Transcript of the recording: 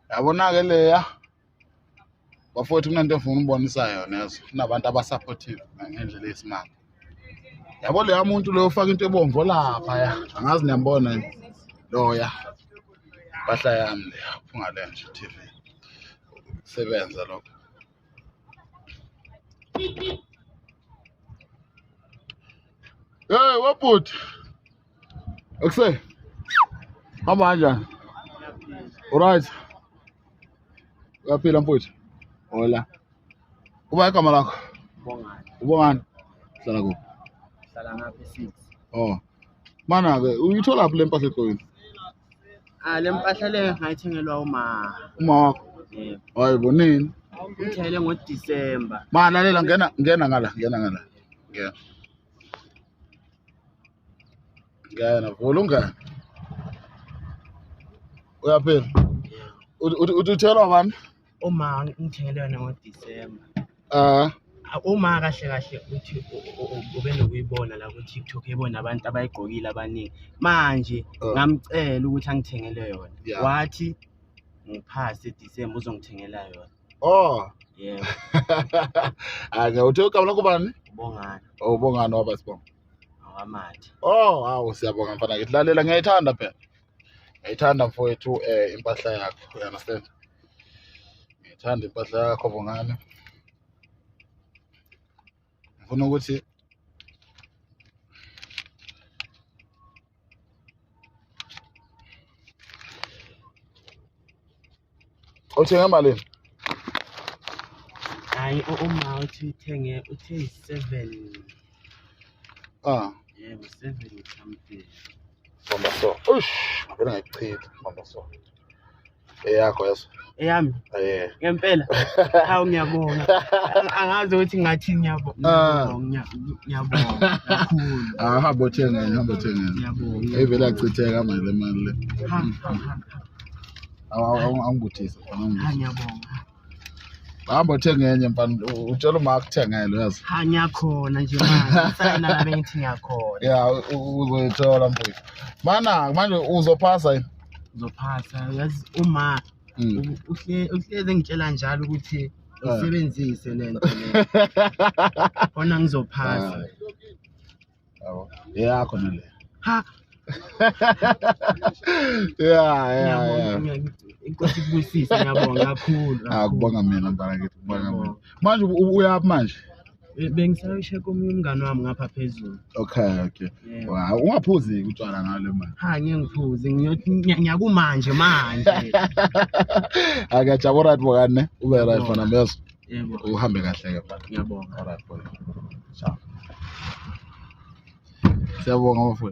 Yabona-ke leya bafowethu kunento engifuna ukubonisa yona yazo kunabantu abasupportive ngendlela eyisimanga. Yabo leya muntu lo ufaka into ebomvu lapha ya angazi niyambona loya impahla yami leya uPhungalenja TV sebenza lokho. Hey wabhuti akuse hamba kanjani? Alright, uyaphila mfowethu? Hola, kuba igama lakho? Ubongani? Hlala kuphi? Hlala ngapha 6. Oh mana-ke uyithola phi le mpahla egqokile? Le mpahla le ngayithengelwa uma Wakho? Hayi bonini ngithele ngoDisemba. lalela ngena ngala ngena vula ungena. Uyaphila? Uthelwa bani? Uma ngithengele yona ngoDisemba. Uma kahle uthi ube nokuyibona la ku TikTok ebona abantu abayigqokile abaningi. Manje ngamcela ukuthi angithengele yona. Wathi ngiphase December uzongithengela yona. Oh. Yebo. Ake uthe igama lakho bani? Ubongani. Oh ubongani waba sibonga. Awamathi. Oh, hawu siyabonga mfana ngithi lalela ngiyayithanda phela. Ngiyayithanda mfowethu impahla yakho, you understand? Ngiyayithanda impahla yakho bongani. Ngifuna ukuthi uthenga malini? Hayi uma uthi uthenge uthe 7. Yebo 7 something. Bamba so. Ush, ngabona ngayichitha bamba so. Eyakho yazo. Eyami? Ngempela. Hawu ngiyabonga. Angazi ukuthi ngathi ngiyabonga. Ngiyabonga kakhulu. Hamba uthenga Ngiyabonga. Evela achitheka manje le mali le. Angibuthise. Ngiyabonga. Hamba uthenga enye mfana utshela uma akuthengele yazi. Ngiyakhona nje manje. Sayina la bengithi ngiyakhona. Ya uzoyithola mfowethu. Mana manje uzophasa yini? Uzophasa yazi uma uhleze ngitshela njalo ukuthi usebenzise lento le. Bona ngizophasa. Yabo. Yakho nale. Ha. Yeah. Inkosi kubusisa ngiyabonga kakhulu. Kubonga mina mfana ngithi kubonga mina. Manje uyaphi manje? Bengisayoshe komunye umngane wami ngapha phezulu. Okay. Wow, ungaphuzi utshwala ngale manje. Ngeke ngiphuze ngiyakumanje manje. Akajabula right bokane ube right mfana meso. Yebo. Uhambe kahle ke mfana. Ngiyabonga. Alright boy. Ciao. Siyabonga mfowethu.